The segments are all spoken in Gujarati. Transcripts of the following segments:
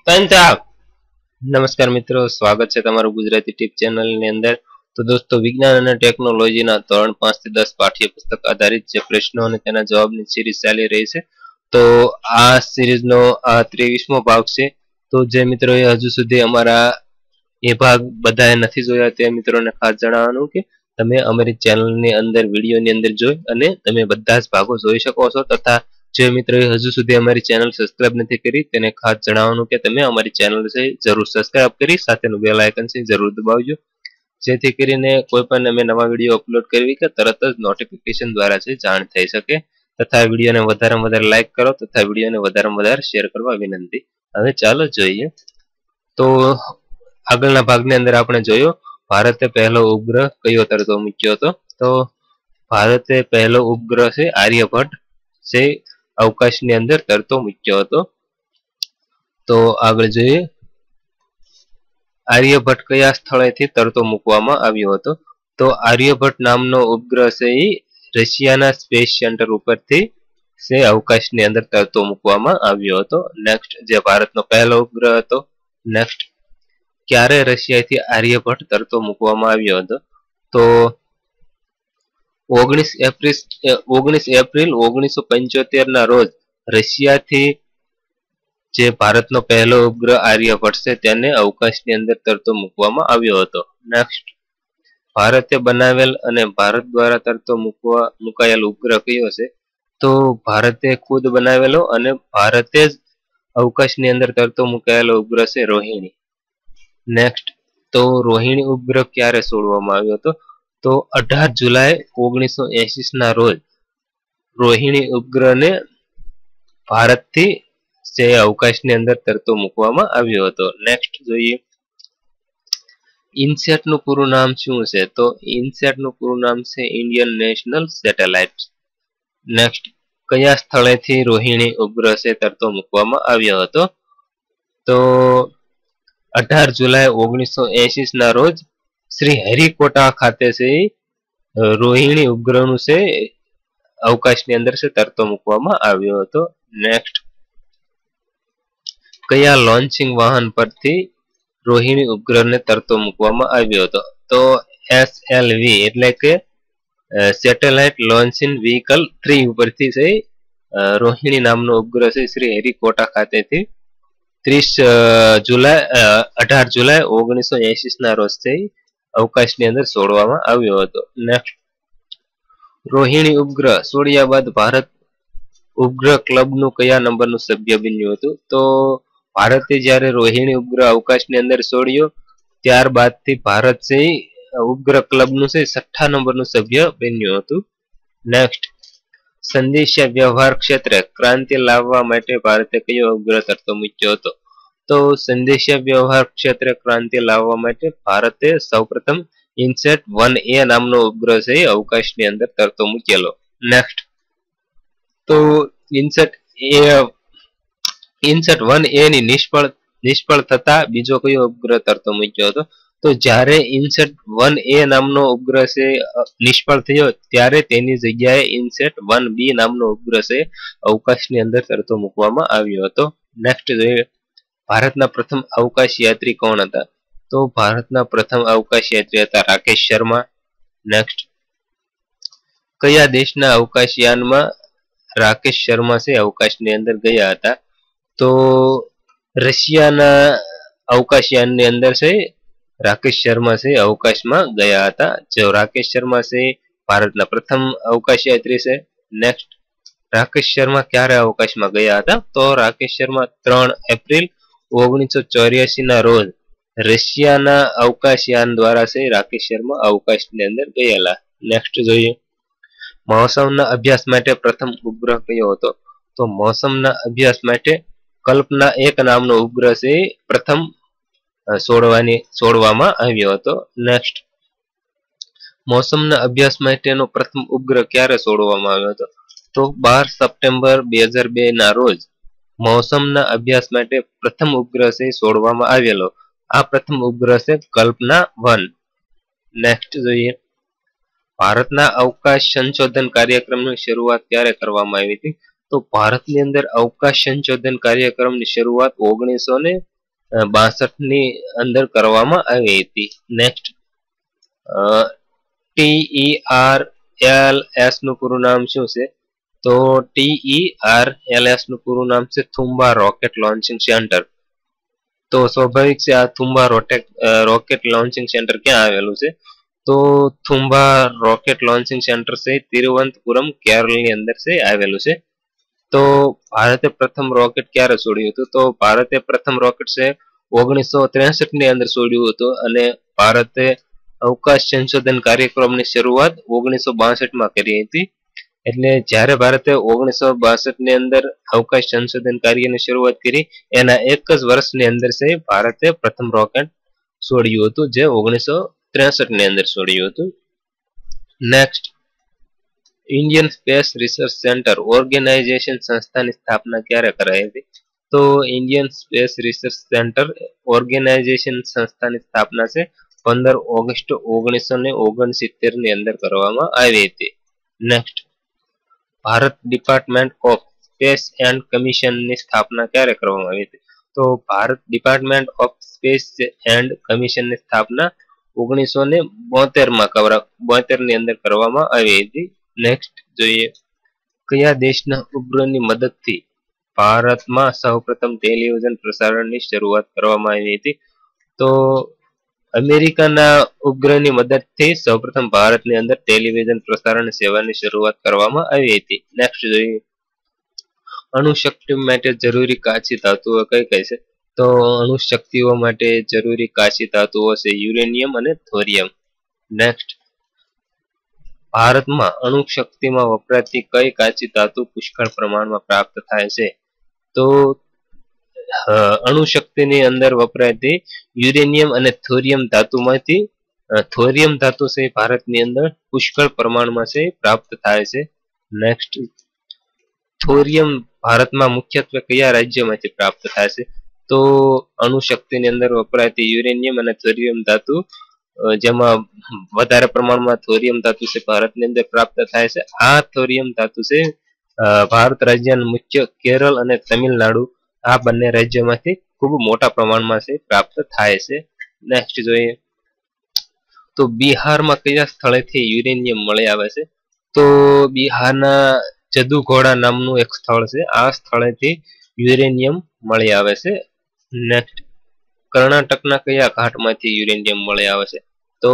पंजाब। नमस्कार मित्रों, स्वागत है तमारू गुजराती टिप चैनल ની અંદર। तो दोस्तों, विज्ञान અને ટેકનોલોજીના ધોરણ 5 થી 10 પાઠ્યપુસ્તક આધારિત જે પ્રશ્નો અને તેના જવાબની સિરીઝ ચાલી રહી છે, તો આ સિરીઝનો આ 23મો ભાગ છે। તો જે મિત્રોએ હજુ સુધી અમારા એ ભાગ બધાએ નથી જોયા તે મિત્રોને ખાસ જણાવવાનું કે તમે અમારી ચેનલની અંદર વિડીયોની અંદર જોઈ અને તમે બધા જ ભાગો જોઈ શકો છો। તથા જે મિત્રોએ હજુ સુધી અમારી ચેનલ સબસ્ક્રાઇબ નથી કરી તેને ખાસ જણાવવાનું કે તમે અમારી ચેનલ છે જરૂર સબસ્ક્રાઇબ કરી સાથેનું બેલ આઇકન છે જરૂર દબાવજો, જેથી કરીને કોઈ પણ અમે નવા વિડીયો અપલોડ કરવી કે તરત જ નોટિફિકેશન દ્વારા છે જાણ થઈ શકે। તથા વિડીયોને વધારેમાં વધારે લાઈક કરો તથા વિડીયોને વધારેમાં વધારે શેર કરવા વિનંતી। હવે ચાલો જોઈએ। તો આગળના ભાગની અંદર આપણે જોયો ભારતે પહેલો ઉપગ્રહ કયો તરતો મૂક્યો હતો। તો ભારતે પહેલો ઉપગ્રહ છે આર્યભટ્ટ છે અવકાશની અંદર તરતો મૂક્યો હતો। તો આગળ જોઈએ આર્યભટ્ટ કયા સ્થળેથી તરતો મૂકવામાં આવ્યો હતો। તો આર્યભટ્ટ નામનો ઉપગ્રહ છે એ રશિયાના સ્પેસ સેન્ટર ઉપરથી છે અવકાશની અંદર તરતો મૂકવામાં આવ્યો હતો। નેક્સ્ટ જે ભારતનો પહેલો ઉપગ્રહ હતો। નેક્સ્ટ ક્યારે રશિયાથી આર્યભટ્ટ તરતો મૂકવામાં આવ્યો હતો। તો 19 એપ્રિલ 1975 ના રોજ રશિયાથી જે ભારતનો પહેલો ઉપગ્રહ આર્યભટ્ટ છે તેને અવકાશની અંદર તરતો મૂકવામાં આવ્યો હતો। નેક્સ્ટ ભારતે બનાવેલ અને ભારત દ્વારા તરતો મુકાયેલ ઉપગ્રહ કયો છે। તો ભારતે ખુદ બનાવેલો અને ભારતે જ અવકાશની અંદર તરતો મુકાયેલો ઉપગ્રહ છે રોહિણી। નેક્સ્ટ તો રોહિણી ઉપગ્રહ ક્યારે છોડવામાં આવ્યો હતો। તો 18 જુલાઈ 1980 ના રોજ રોહિણી ઉપગ્રહને ભારતથી જે અવકાશની અંદર તરતો મૂકવામાં આવ્યો હતો। નેક્સ્ટ જોઈએ ઇનસેટ નું પૂરું નામ શું છે। તો ઇનસેટ નું પૂરું નામ છે ઇન્ડિયન નેશનલ સેટેલાઇટ। નેક્સ્ટ કયા સ્થળેથી રોહિણી ઉપગ્રહ છે તરતો મૂકવામાં આવ્યો હતો। તો 18 જુલાઈ 1980 ના રોજ શ્રી હરિકોટા ખાતે છે રોહિણી ઉપગ્રહનું છે અવકાશની અંદર છે તરતો મૂકવામાં આવ્યો હતો। નેક્સ્ટ કયા લોન્ચિંગ વાહન પરથી રોહિણી ઉપગ્રહને તરતો મૂકવામાં આવ્યો હતો। તો SLV એટલે કે સેટેલાઇટ લોન્ચિંગ વ્હીકલ 3 ઉપરથી છે રોહિણી નામનો ઉપગ્રહ છે શ્રી હરિકોટા ખાતેથી 18 જુલાઈ 1980 ના રોજ છે અવકાશની અંદર છોડવામાં આવ્યો હતો। નેક્સ્ટ રોહિણી ઉપગ્રહ છોડ્યા બાદ ભારત ઉપગ્રહ ક્લબનું કયા નંબરનું સભ્ય બન્યું હતું। તો ભારતે જ્યારે રોહિણી ઉપગ્રહ અવકાશની અંદર છોડ્યો ત્યારબાદથી ભારત છે ઉપગ્રહ ક્લબનું છે 6થા નંબરનું સભ્ય બન્યું હતું। નેક્સ્ટ સંદેશા વ્યવહાર ક્ષેત્રે ક્રાંતિ લાવવા માટે ભારતે કયો ઉપગ્રહ તરતો મૂક્યો હતો। તો સંદેશા વ્યવહાર ક્ષેત્રે ક્રાંતિ લાવવા માટે ભારતે સૌપ્રથમ ઇનસેટ 1A નામનો ઉપગ્રહ છે અવકાશની અંદર તરતો મૂકેલો। નેક્સ્ટ તો ઇનસેટ 1A ની નિષ્ફળ થતા બીજો કયો ઉપગ્રહ તરતો મૂક્યો હતો। તો જ્યારે ઇનસેટ 1A નામનો ઉપગ્રહ છે નિષ્ફળ થયો ત્યારે તેની જગ્યાએ ઇનસેટ 1B નામનો ઉપગ્રહ છે અવકાશની અંદર તરતો મૂકવામાં આવ્યો હતો। નેક્સ્ટ જોઈએ ભારતના પ્રથમ અવકાશ યાત્રી કોણ હતા। તો ભારતના પ્રથમ અવકાશ યાત્રી હતા રાકેશ શર્મા। નેક્સ્ટ કયા દેશના અવકાશયાનમાં રાકેશ શર્મા છે અવકાશની અંદર ગયા હતા। તો રશિયાના અવકાશયાનની અંદર છે રાકેશ શર્મા છે અવકાશમાં ગયા હતા। જો રાકેશ શર્મા છે ભારતના પ્રથમ અવકાશ યાત્રી છે। નેક્સ્ટ રાકેશ શર્મા ક્યારે અવકાશમાં ગયા હતા। તો રાકેશ શર્મા 3 એપ્રિલ 1984 ના રોજ રશિયાના અવકાશયાન દ્વારા છે રાકેશ શર્મા અવકાશની અંદર ગયેલા। નેક્સ્ટ જોઈએ મોસમના અભ્યાસ માટે પ્રથમ ઉપગ્રહ કયો હતો। તો મોસમના અભ્યાસ માટે કલ્પના 1 નામનો ઉપગ્રહ છે પ્રથમ છોડવામાં આવ્યો હતો। નેક્સ્ટ મોસમના અભ્યાસ માટેનો પ્રથમ ઉપગ્રહ ક્યારે છોડવામાં આવ્યો હતો। તો 12 સપ્ટેમ્બર 2002 ના રોજ મોસમના અભ્યાસ માટે પ્રથમ ઉપગ્રહ છે છોડવામાં આવેલો। આ પ્રથમ ઉપગ્રહ છે કલ્પના 1। નેક્સ્ટ જોઈએ ભારતના અવકાશ સંશોધન કાર્યક્રમની શરૂઆત ક્યારે કરવામાં આવી હતી। તો ભારતની અંદર અવકાશ સંશોધન કાર્યક્રમની શરૂઆત 19 62 ની અંદર કરવામાં આવી હતી. નેક્સ્ટ TERLS નું પૂરું નામ શું છે? તો TERLS નું પૂરું નામ છે થુમ્બા રોકેટ લોન્ચિંગ સેન્ટર. તો સ્વાભાવિક છે આ થુમ્બા રોકેટ લોન્ચિંગ સેન્ટર ક્યાં આવેલું છે? તો થુમ્બા રોકેટ લોન્ચિંગ સેન્ટર છે તિરુવનંતપુરમ કેરળની અંદર છે આવેલું છે. તો ભારતે પ્રથમ રોકેટ ક્યારે છોડ્યું હતું? તો ભારતે પ્રથમ રોકેટ છે 1963 ની અંદર છોડ્યું હતું અને ભારતે અવકાશ સંશોધન કાર્યક્રમની શરૂઆત 1962 માં કરી હતી. એટલે જ્યારે ભારતે 1962 ની અંદર અવકાશ સંશોધન કાર્યની શરૂઆત કરી એના એક જ વર્ષની અંદર છે ભારતે પ્રથમ રોકેટ છોડ્યું હતું જે 1963 ની અંદર છોડ્યું હતું. Next Indian space research center organization સંસ્થાની સ્થાપના ક્યારે કરાઈ હતી? તો Indian space research center organization સંસ્થાની સ્થાપના છે 15 ઓગસ્ટ 1969 ની અંદર કરવામાં આવી હતી. Next Bharat department of space and કમિશનની સ્થાપના ક્યારે કરવામાં આવી હતી? તો Bharat department of space and કમિશનની સ્થાપના 1972 ની અંદર કરવામાં આવી હતી. નેક્સ્ટ જોઈએ કયા દેશના ઉપગ્રહની મદદથી ભારતમાં સૌપ્રથમ ટેલિવિઝન પ્રસારણની શરૂઆત કરવામાં આવી હતી? તો અમેરિકાના ઉપગ્રહની મદદથી સૌપ્રથમ ભારતની અંદર ટેલિવિઝન પ્રસારણ સેવાની શરૂઆત કરવામાં આવી હતી. નેક્સ્ટ જોઈએ અણુશક્તિ માટે જરૂરી કાચી ધાતુઓ કઈ કઈ છે? તો અણુશક્તિઓ માટે જરૂરી કાચી ધાતુઓ છે યુરેનિયમ અને થોરિયમ. નેક્સ્ટ ભારતમાં અણુશક્તિમાં વપરાતી કઈ કાચી ધાતુ પુષ્કળ પ્રમાણમાં પ્રાપ્ત થાય છે? તો અણુશક્તિની અંદર વપરાતી યુરેનિયમ અને થોરિયમ ધાતુમાંથી થોરિયમ ધાતુ છે ભારતની અંદર પુષ્કળ પ્રમાણમાં છે પ્રાપ્ત થાય છે. નેક્સ્ટ થોરિયમ ભારતમાં મુખ્યત્વે કયા રાજ્યમાંથી પ્રાપ્ત થાય છે? તો અણુશક્તિની અંદર વપરાતી યુરેનિયમ અને થોરિયમ ધાતુ જેમાં વધારે પ્રમાણમાં થોરિયમ ધાતુ છે ભારતની અંદર પ્રાપ્ત થાય છે. આ થોરિયમ ધાતુ છે ભારત રાજ્યના મુખ્ય કેરળ અને તમિલનાડુ આ બંને રાજ્યોમાંથી ખૂબ મોટા પ્રમાણમાં છે પ્રાપ્ત થાય છે. નેક્સ્ટ જોઈએ તો બિહારમાં કયા સ્થળેથી યુરેનિયમ મળી આવે છે? તો બિહારના જદુઘોડા નામનું એક સ્થળ છે આ સ્થળેથી યુરેનિયમ મળી આવે છે. નેક્સ્ટ કર્ણાટકના કયા ઘાટમાંથી યુરેનિયમ મળી આવે છે? તો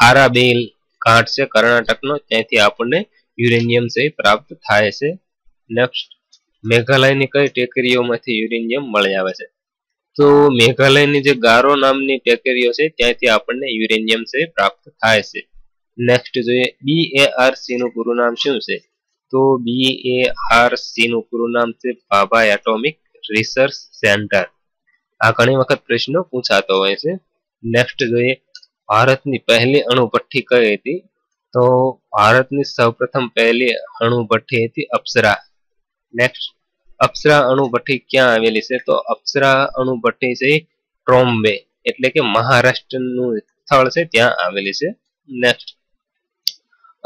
આરાબેલ ઘાટ છે કર્ણાટકનો ત્યાંથી આપણને યુરેનિયમ છે પ્રાપ્ત થાય છે. નેક્સ્ટ મેઘાલયની કઈ ટેકરીઓમાંથી યુરેનિયમ મળી આવે છે? તો મેઘાલયની જે ગારો નામની ટેકરીઓ છે ત્યાંથી આપણને યુરેનિયમ છે પ્રાપ્ત થાય છે. નેક્સ્ટ જોઈએ BARC નું પૂરું નામ શું છે? તો BARC નું પૂરું નામ છે ભાભા એટોમિક રિસર્ચ સેન્ટર. આ ઘણી વખત પ્રશ્નો પૂછાતો હોય છે. નેક્સ્ટ જોઈએ ભારતની પહેલી અણુભઠ્ઠી કઈ હતી? તો ભારતની સૌપ્રથમ પહેલી અણુભઠ્ઠી હતી અપ્સરા. નેક્સ્ટ અપ્સરા અણુભઠ્ઠી ક્યાં આવેલી છે? તો અપ્સરા અણુભઠ્ઠી છે ટ્રોમ્બે એટલે કે મહારાષ્ટ્રનું સ્થળ છે ત્યાં આવેલી છે. નેક્સ્ટ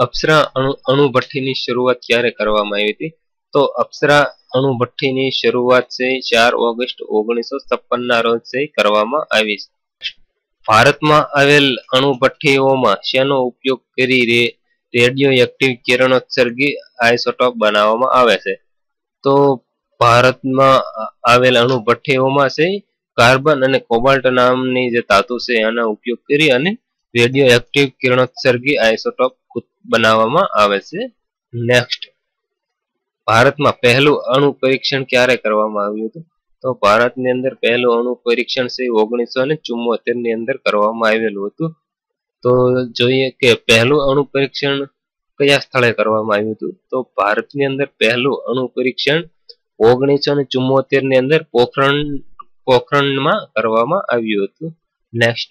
અપ્સરા અણુભઠ્ઠીની શરૂઆત ક્યારે કરવામાં આવી હતી? તો અપ્સરા અણુભઠ્ઠીની શરૂઆત છે 4 ઓગસ્ટ 1956 ના રોજ છે કરવામાં આવી છે. ભારતમાં આવેલ અણુભઠ્ઠીઓમાં શેનો ઉપયોગ કરી રેડિયો એક્ટિવ કિરણોત્સર્ગી આઇસોટોપ બનાવવામાં આવે છે? તો ભારતમાં આવેલ અણુભઠ્ઠીઓમાં છે કાર્બન અને કોબાલ્ટ નામની જે ધાતુ છે એનો ઉપયોગ કરી અને રેડિયો એક્ટિવ કિરણોત્સર્ગી આઇસોટોપ બનાવવામાં આવે છે. નેક્સ્ટ ભારતમાં પહેલું અણુ પરીક્ષણ ક્યારે કરવામાં આવ્યું હતું? તો ભારતની અંદર પહેલું અણુ પરીક્ષણ છે 1974 ની અંદર કરવામાં આવેલું હતું. તો જોઈએ કે પહેલું અણુ પરીક્ષણ કયા સ્થળે કરવામાં આવ્યું હતું? તો ભારતની અંદર પહેલું અણુ પરીક્ષણ 1974 ની અંદર પોખરણમાં કરવામાં આવ્યું હતું. નેક્સ્ટ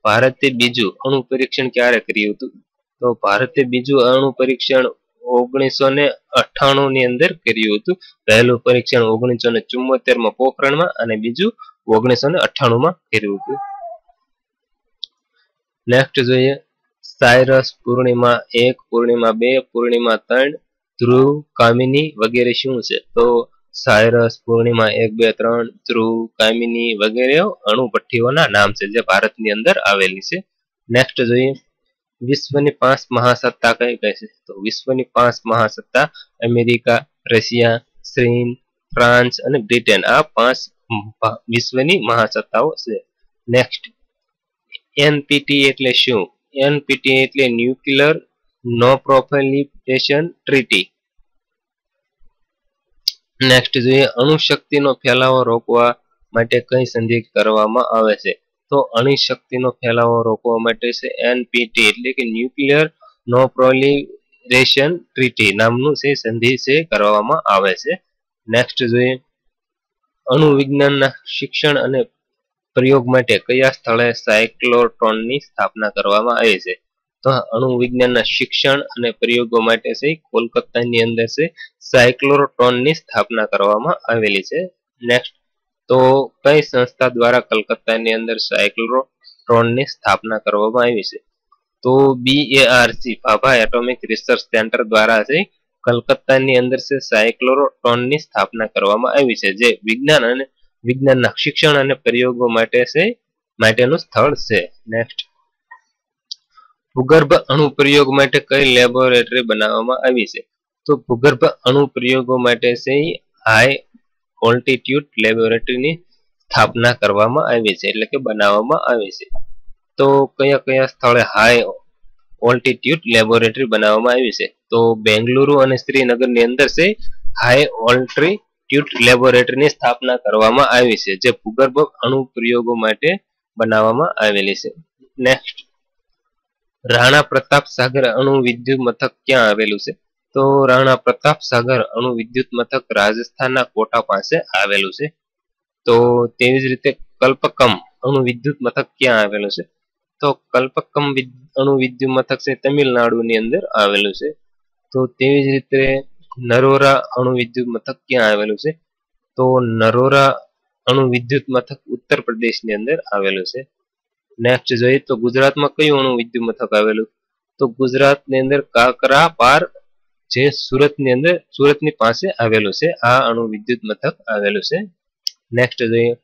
ભારતે બીજું અણુ પરીક્ષણ ક્યારે કર્યું હતું? તો ભારતે બીજું અણુ પરીક્ષણ 1998 ની અંદર કર્યું હતું. પહેલું પરીક્ષણ 1974 માં પોખરણમાં અને બીજું 1998 માં કર્યું હતું. નેક્સ્ટ જોઈએ સાયરસ પૂર્ણિમા 1 પૂર્ણિમા 2 પૂર્ણિમા 3 ધ્રુવ કામિની વગેરે શું છે? તો સાયરસ, પૂર્ણિમા 1, 2, 3, ધ્રુવ, કામિની વગેરે અણુભઠ્ઠીઓના નામ છે જે ભારતની અંદર આવેલી છે. નેક્સ્ટ જોઈએ વિશ્વની 5 મહાસત્તા કઈ કઈ છે? તો વિશ્વની 5 મહાસત્તા અમેરિકા, રશિયા, ચીન, ફ્રાન્સ અને બ્રિટન આ 5 વિશ્વની મહાસત્તાઓ છે. નેક્સ્ટ એનપીટી એટલે શું? એનપીટી એટલે ન્યુક્લિયર નો પ્રોલિફરેશન ટ્રીટી. નેક્સ્ટ જોઈએ અણુશક્તિનો ફેલાવો રોકવા માટે કઈ સંધિ કરવામાં આવે છે? તો અણુશક્તિનો ફેલાવો રોકવા માટે છે એનપીટી એટલે કે ન્યુક્લિયર નો પ્રોલિફરેશન ટ્રીટી નામનું છે સંધિ છે કરવામાં આવે છે. નેક્સ્ટ જોઈએ અણુ વિજ્ઞાનના શિક્ષણ અને પ્રયોગ માટે કયા સ્થળે સાયક્લોટ્રોનની સ્થાપના કરવામાં આવી છે? તો અણુ વિજ્ઞાનના શિક્ષણ અને પ્રયોગો માટે છે કોલકાતાની અંદર છે સાયક્લોટ્રોનની સ્થાપના કરવામાં આવેલી છે. નેક્સ્ટ તો કઈ સંસ્થા દ્વારા કલકત્તાની અંદર સાયક્લોટ્રોનની સ્થાપના કરવામાં આવી છે? તો BARC Bhabha atomic research centre દ્વારા છે કલકત્તાની અંદર છે સાયક્લોટ્રોનની સ્થાપના કરવામાં આવી છે જે વિજ્ઞાન અને વિજ્ઞાનના શિક્ષણ અને પ્રયોગો માટે છે માટેનું સ્થળ છે. નેક્સ્ટ ભૂગર્ભ અણુ પ્રયોગ માટે કઈ લેબોરેટરી બનાવવામાં આવી છે? તો ભૂગર્ભ અણુ પ્રયોગો માટે છે હાઈ ઓલ્ટિટ્યુડ લેબોરેટરીની સ્થાપના કરવામાં આવી છે એટલે કે બનાવવામાં આવી છે. તો કયા કયા સ્થળે હાઈ ઓલ્ટિટ્યુડ લેબોરેટરી બનાવવામાં આવી છે? તો બેંગલુરુ અને શ્રીનગરની અંદર છે હાઈ ઓલ્ટિટ્યુડ લેબોરેટરીની સ્થાપના કરવામાં આવી છે જે ભૂગર્ભ અણુ પ્રયોગો માટે બનાવવામાં આવેલી છે. નેક્સ્ટ રાણા પ્રતાપ સાગર અણુ વિદ્યુત મથક ક્યાં આવેલું છે? તો રાણા પ્રતાપ સાગર અણુ વિદ્યુત મથક રાજસ્થાનના કોટા પાસે આવેલું છે. તો તેવી જ રીતે કલ્પકમ અણુ વિદ્યુત મથક ક્યાં આવેલું છે? તો કલ્પકમ અણુ વિદ્યુત મથક છે તમિલનાડુની અંદર આવેલું છે. તો તેવી જ રીતે નરોરા અણુ વિદ્યુત મથક ક્યાં આવેલું છે? તો નરોરા અણુ વિદ્યુત મથક ઉત્તર પ્રદેશની અંદર આવેલું છે. નેક્સ્ટ જોઈએ તો ગુજરાતમાં કયું અણુ વિદ્યુત મથક આવેલું? તો ગુજરાતની અંદર કાકરાપાર જે સુરતની અંદર સુરતની પાસે આવેલું છે આ અણુ વિદ્યુત મથક આવેલું છે. નેક્સ્ટ જોઈએ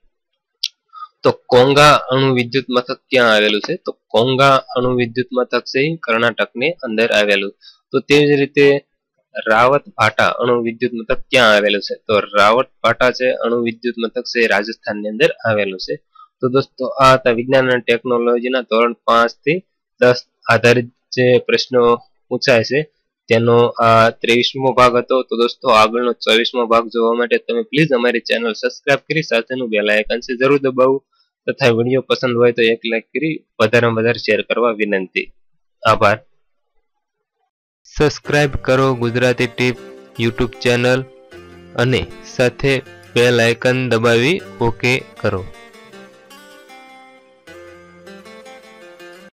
તો કોંગા અણુ વિદ્યુત મથક ક્યાં આવેલું છે? તો કોંગા અણુ વિદ્યુત મથક છે કર્ણાટકની અંદર આવેલું. તો તેવી જ રીતે રાવતભાટા અણુ વિદ્યુત મથક ક્યાં આવેલું છે? તો રાવતભાટા છે અણુ વિદ્યુત મથક છે રાજસ્થાનની અંદર આવેલું છે. તો દોસ્તો આ હતા વિજ્ઞાન અને ટેકનોલોજીના ધોરણ 5 થી 10 આધારિત જે પ્રશ્નો પૂછાય છે તેનો આ 23મો ભાગ હતો. તો દોસ્તો આગળનો 24મો ભાગ જોવા માટે તમે પ્લીઝ અમારી ચેનલ સબસ્ક્રાઇબ કરી સાથેનું બેલ આઇકન છે જરૂર દબાવો તથા વિડીયો પસંદ હોય તો એક લાઈક કરી વધારેમાં વધારે શેર કરવા વિનંતી. આભાર. સબસ્ક્રાઇબ કરો ગુજરાતી ટીપ YouTube ચેનલ અને સાથે બેલ આઇકન દબાવી ઓકે કરો.